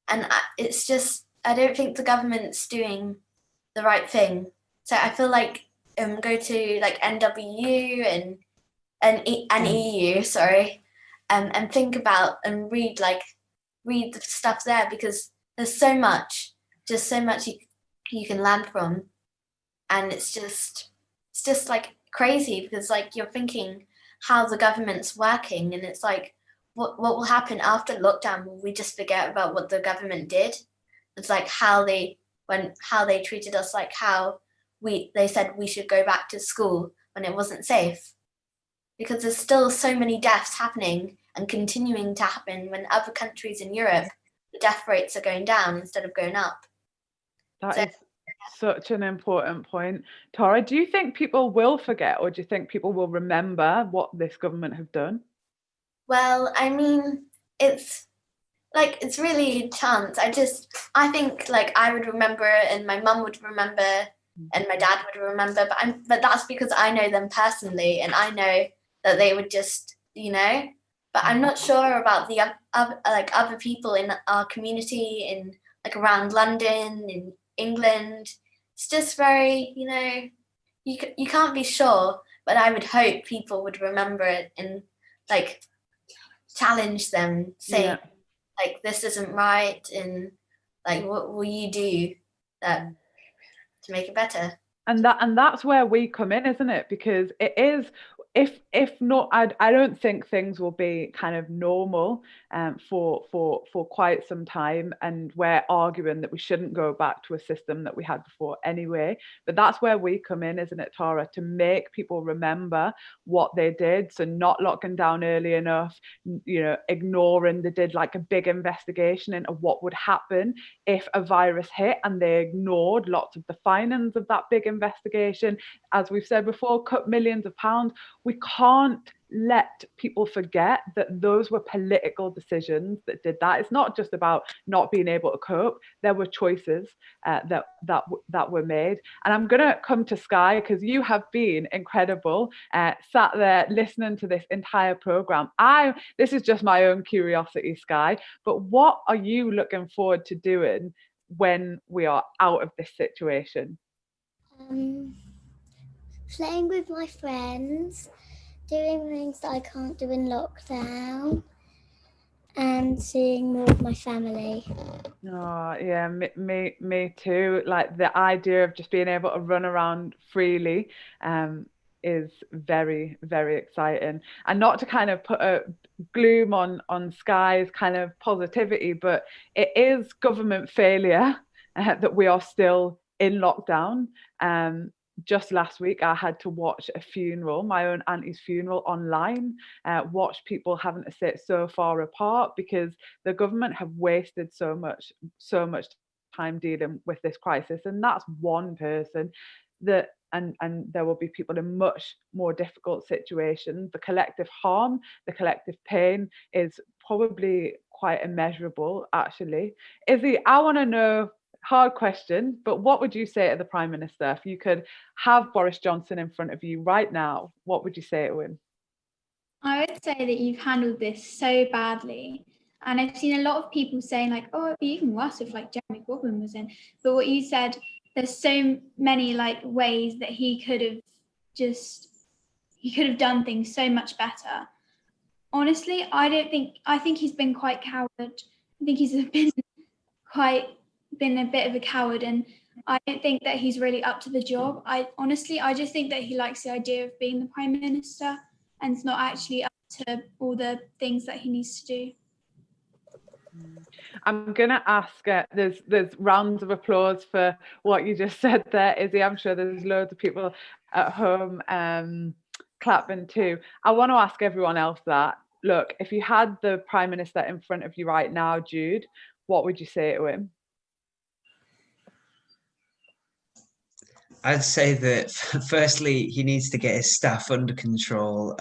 And it's just, I don't think the government's doing the right thing. So I feel like go to like NWU and EU, and think about and read the stuff there, because there's so much you can learn from. And it's just like crazy, because like you're thinking how the government's working, and it's like what will happen after lockdown? Will we just forget about what the government did? It's like how they treated us, like how they said we should go back to school when it wasn't safe, because there's still so many deaths happening and continuing to happen when other countries in Europe, the death rates are going down instead of going up. That is such an important point. Tara, do you think people will forget, or do you think people will remember what this government have done? Well, I mean, it's really a chance. I think like I would remember, and my mum would remember, and my dad would remember, but that's because I know them personally, and I know that they would just, but I'm not sure about the other people in our community, in like around London, in England. It's just very, you can't be sure, but I would hope people would remember it and like challenge them, say like this isn't right, and like what will you do to make it better? And that's where we come in, isn't it? Because it is, if not, I don't think things will be kind of normal for quite some time, and we're arguing that we shouldn't go back to a system that we had before anyway. But that's where we come in, isn't it, Tara? To make people remember what they did. So not locking down early enough, ignoring. They did like a big investigation into what would happen if a virus hit, and they ignored lots of the findings of that big investigation. As we've said before, cut millions of pounds. We can't let people forget that those were political decisions that did that. It's not just about not being able to cope. There were choices that were made. And I'm going to come to Skye, because you have been incredible, sat there listening to this entire program. This is just my own curiosity, Skye, but what are you looking forward to doing when we are out of this situation? Playing with my friends, doing things that I can't do in lockdown, and seeing more of my family. Oh yeah, me too. Like the idea of just being able to run around freely is very, very exciting. And not to kind of put a gloom on Skye's kind of positivity, but it is government failure that we are still in lockdown. Just last week, I had to watch a funeral, my own auntie's funeral, online, watch people having to sit so far apart because the government have wasted so much time dealing with this crisis. And that's one person and there will be people in much more difficult situations. The collective harm, the collective pain is probably quite immeasurable, actually. Izzy, I want to know, hard question, but what would you say to the Prime Minister if you could have Boris Johnson in front of you right now? What would you say to him? I would say that you've handled this so badly. And I've seen a lot of people saying like, oh, it'd be even worse if like Jeremy Corbyn was in. But what you said, there's so many like ways that he could have done things so much better. Honestly, I think he's been quite coward. I think he's been a bit of a coward, and I don't think that he's really up to the job. I just think that he likes the idea of being the Prime Minister, and it's not actually up to all the things that he needs to do. I'm going to ask, there's rounds of applause for what you just said there, Izzy. I'm sure there's loads of people at home clapping too. I want to ask everyone else that, look, if you had the Prime Minister in front of you right now, Jude, what would you say to him? I'd say that firstly, he needs to get his staff under control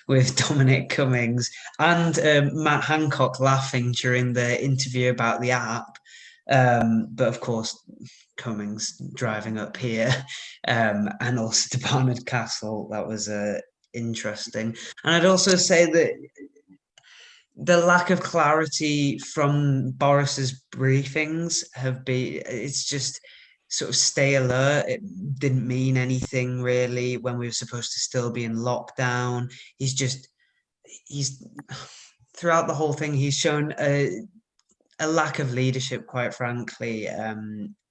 with Dominic Cummings and Matt Hancock laughing during the interview about the app. But of course, Cummings driving up here and also to Barnard Castle. That was interesting. And I'd also say that the lack of clarity from Boris's briefings it's just sort of stay alert. It didn't mean anything really when we were supposed to still be in lockdown. He's throughout the whole thing, he's shown a lack of leadership, quite frankly.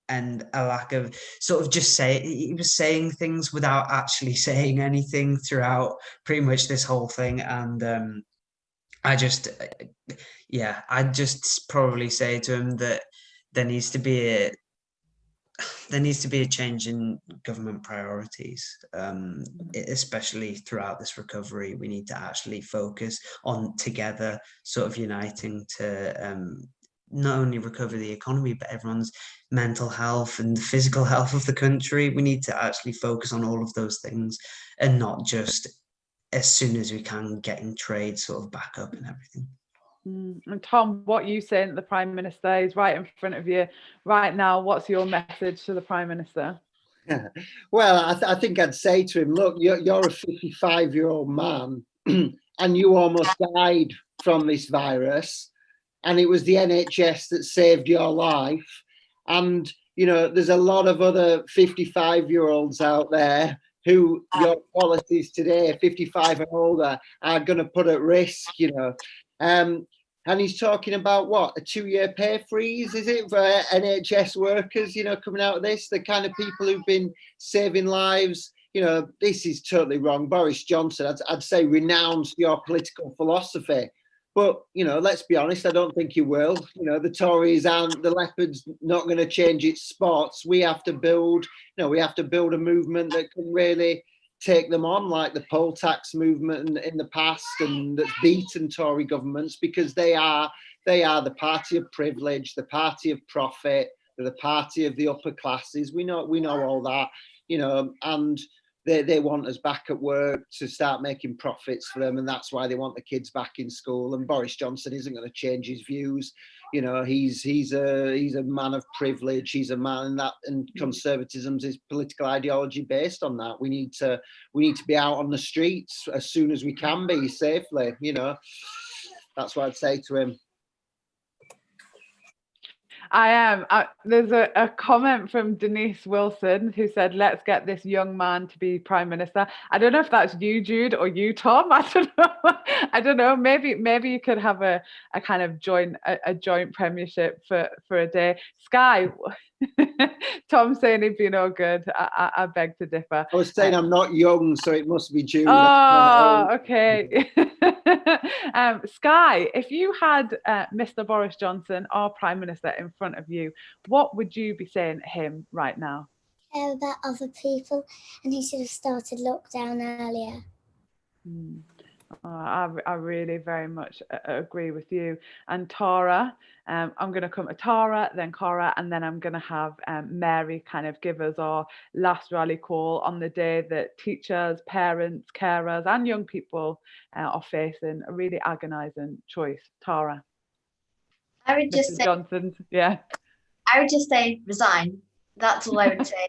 and a lack of sort of he was saying things without actually saying anything throughout pretty much this whole thing. And I'd just probably say to him that there needs to be a change in government priorities, especially throughout this recovery. We need to actually focus on together, sort of uniting to not only recover the economy, but everyone's mental health and the physical health of the country. We need to actually focus on all of those things, and not just as soon as we can getting trade sort of back up and everything. And Tom, what you saying to the Prime Minister is right in front of you right now. What's your message to the Prime Minister? Well, I think I'd say to him, look, you're a 55-year-old man and you almost died from this virus, and it was the NHS that saved your life. And, you know, there's a lot of other 55-year-olds out there who your policies today, 55 and older, are going to put at risk, you know. And he's talking about what, a 2-year pay freeze, is it, for NHS workers, you know, coming out of this, the kind of people who've been saving lives. You know, this is totally wrong. Boris Johnson, I'd say renounce your political philosophy. But, you know, let's be honest, I don't think he will. You know, the Tories and the Leopard's not going to change its spots. We have to build, we have to build a movement that can really take them on, like the poll tax movement in the past, and that's beaten Tory governments, because they are the party of privilege, the party of profit, the party of the upper classes. We know all that, you know, and they want us back at work to start making profits for them, and that's why they want the kids back in school. And Boris Johnson isn't going to change his views. You know, he's a man of privilege. He's a man and conservatism's his political ideology based on that. We need to be out on the streets as soon as we can be safely. You know, that's what I'd say to him. I am. There's a comment from Denise Wilson who said, let's get this young man to be Prime Minister. I don't know if that's you, Jude, or you, Tom. I don't know. Maybe you could have a kind of joint premiership for a day. Sky, Tom saying he'd be no good. I beg to differ. I was saying I'm not young, so it must be Jude. Oh, okay. Sky, if you had Mr. Boris Johnson, our Prime Minister, in front of you, what would you be saying to him right now? Care about other people, and he should have started lockdown earlier. I really very much agree with you. And Tara, I'm going to come to Tara, then Cara, and then I'm going to have Mary kind of give us our last rally call on the day that teachers, parents, carers and young people are facing a really agonising choice. Tara. I would just Mrs. say, Johnson, yeah. I would just say resign. That's all I would say.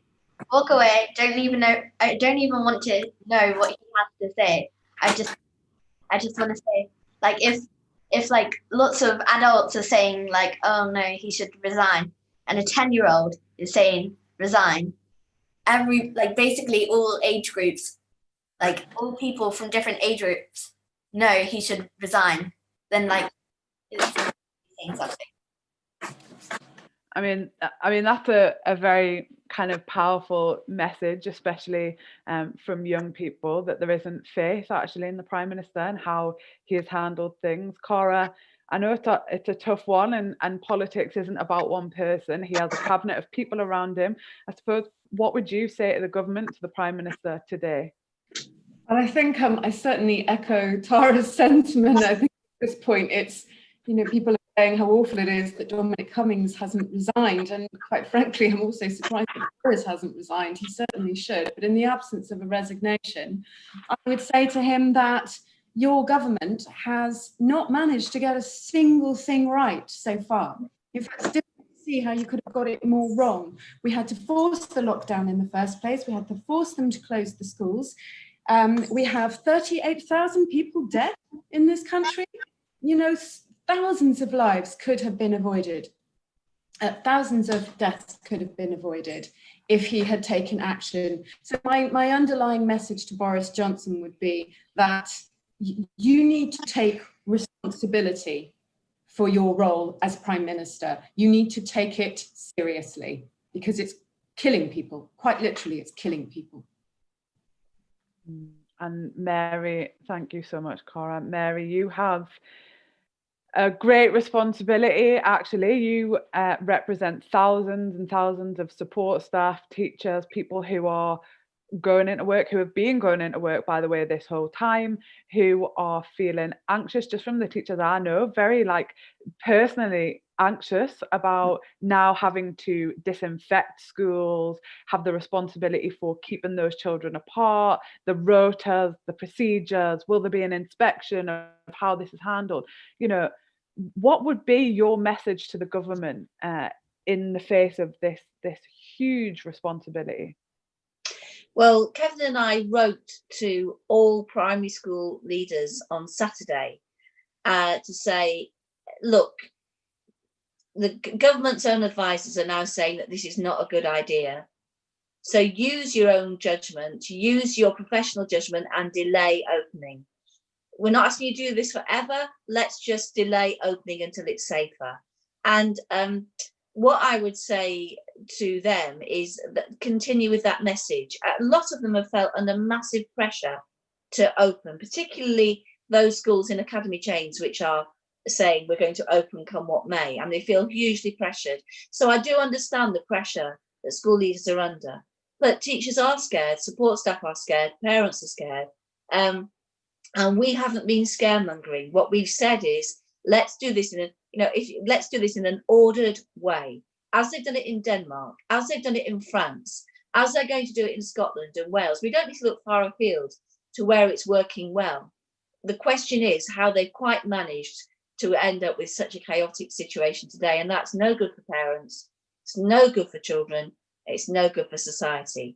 Walk away. Don't even want to know what he has to say. I just want to say, like, if like lots of adults are saying like, oh no, he should resign, and a 10-year-old is saying resign, basically all age groups, like all people from different age groups know he should resign, then like it's saying something. I mean that's a very kind of powerful message, especially from young people, that there isn't faith actually in the Prime Minister and how he has handled things. Cara, I know it's a tough one, and politics isn't about one person. He has a cabinet of people around him. I suppose, what would you say to the government, to the Prime Minister today? Well, I think I certainly echo Tara's sentiment. I think at this point it's, people are saying how awful it is that Dominic Cummings hasn't resigned, and quite frankly I'm also surprised that Boris hasn't resigned. He certainly should, but in the absence of a resignation, I would say to him that your government has not managed to get a single thing right so far. In fact, it's difficult to see how you could have got it more wrong. We had to force the lockdown in the first place. We had to force them to close the schools. We have 38,000 people dead in this country. Thousands of lives could have been avoided. Thousands of deaths could have been avoided if he had taken action. So my underlying message to Boris Johnson would be that you need to take responsibility for your role as Prime Minister. You need to take it seriously. because it's killing people. Quite literally, it's killing people. And Mary, thank you so much, Cara. Mary, you have a great responsibility. Actually, you represent thousands and thousands of support staff, teachers, people who are going into work, who have been going into work, by the way, this whole time, who are feeling anxious, just from the teachers I know, very like personally anxious about now having to disinfect schools, have the responsibility for keeping those children apart, the rotas, the procedures, will there be an inspection of how this is handled? You know, what would be your message to the government in the face of this huge responsibility? Well, Kevin and I wrote to all primary school leaders on Saturday to say, look, the government's own advisors are now saying that this is not a good idea. So use your own judgment, use your professional judgment and delay opening. We're not asking you to do this forever. Let's just delay opening until it's safer. And what I would say to them is that continue with that message. A lot of them have felt under massive pressure to open, particularly those schools in academy chains which are saying we're going to open come what may, and they feel hugely pressured. So I do understand the pressure that school leaders are under, but teachers are scared, support staff are scared, parents are scared, and we haven't been scaremongering. What we've said is, let's do this in let's do this in an ordered way, as they've done it in Denmark, as they've done it in France, as they're going to do it in Scotland and Wales. We don't need to look far afield to where it's working well. The question is how they've quite managed to end up with such a chaotic situation today, and that's no good for parents, it's no good for children, it's no good for society.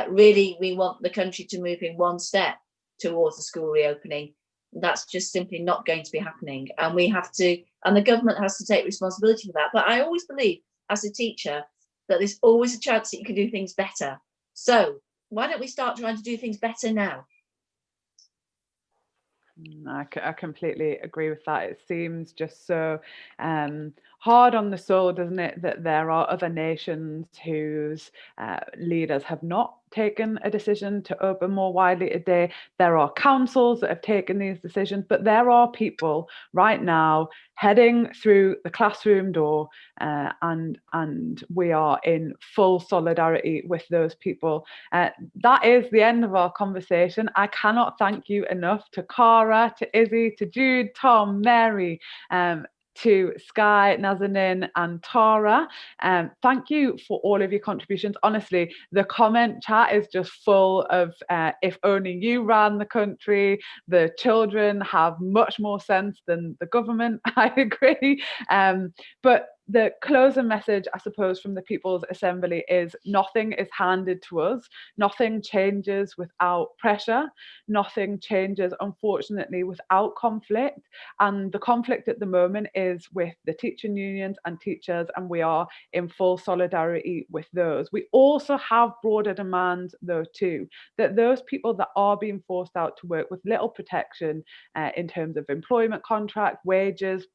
Really, we want the country to move in one step towards the school reopening. That's just simply not going to be happening, and we have to, and the government has to take responsibility for that. But I always believe, as a teacher, that there's always a chance that you can do things better. So why don't we start trying to do things better now? I completely agree with that. It seems just so hard on the soul, doesn't it, that there are other nations whose leaders have not taken a decision to open more widely today. There are councils that have taken these decisions, but there are people right now heading through the classroom door, and we are in full solidarity with those people. That is the end of our conversation. I cannot thank you enough, to Cara, to Izzy, to Jude, Tom, Mary, to Sky, Nazanin and Tara. Thank you for all of your contributions. Honestly, the comment chat is just full of if only you ran the country, the children have much more sense than the government. I agree. But the closing message, I suppose, from the People's Assembly is nothing is handed to us. Nothing changes without pressure. Nothing changes, unfortunately, without conflict. And the conflict at the moment is with the teaching unions and teachers, and we are in full solidarity with those. We also have broader demands, though, too, that those people that are being forced out to work with little protection in terms of employment contract, wages,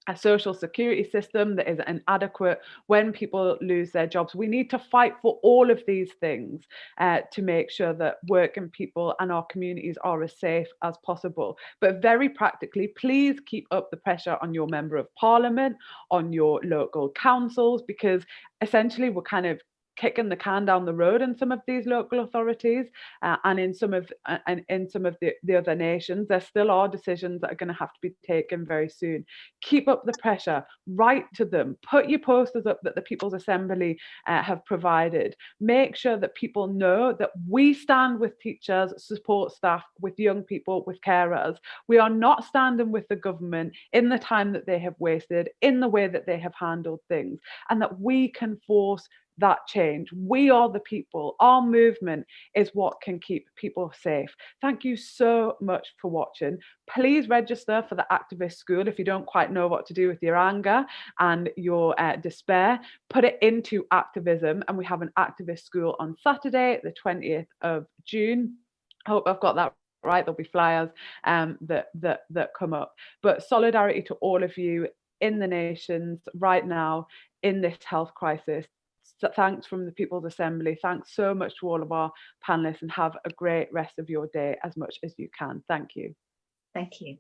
a social security system that is inadequate when people lose their jobs. We need to fight for all of these things to make sure that working people and our communities are as safe as possible. But very practically, please keep up the pressure on your Member of Parliament, on your local councils, because essentially we're kind of kicking the can down the road in some of these local authorities and in some of the other nations. There still are decisions that are going to have to be taken very soon. Keep up the pressure, write to them, put your posters up that the People's Assembly have provided. Make sure that people know that we stand with teachers, support staff, with young people, with carers. We are not standing with the government in the time that they have wasted, in the way that they have handled things, and that we can force that change. We are the people. Our movement is what can keep people safe. Thank you so much for watching. Please register for the activist school if you don't quite know what to do with your anger and your despair. Put it into activism, and we have an activist school on Saturday, the 20th of June. I hope I've got that right. There'll be flyers that come up. But solidarity to all of you in the nations right now in this health crisis. thanks from the People's Assembly. Thanks so much to all of our panelists, and have a great rest of your day as much as you can. Thank you. Thank you.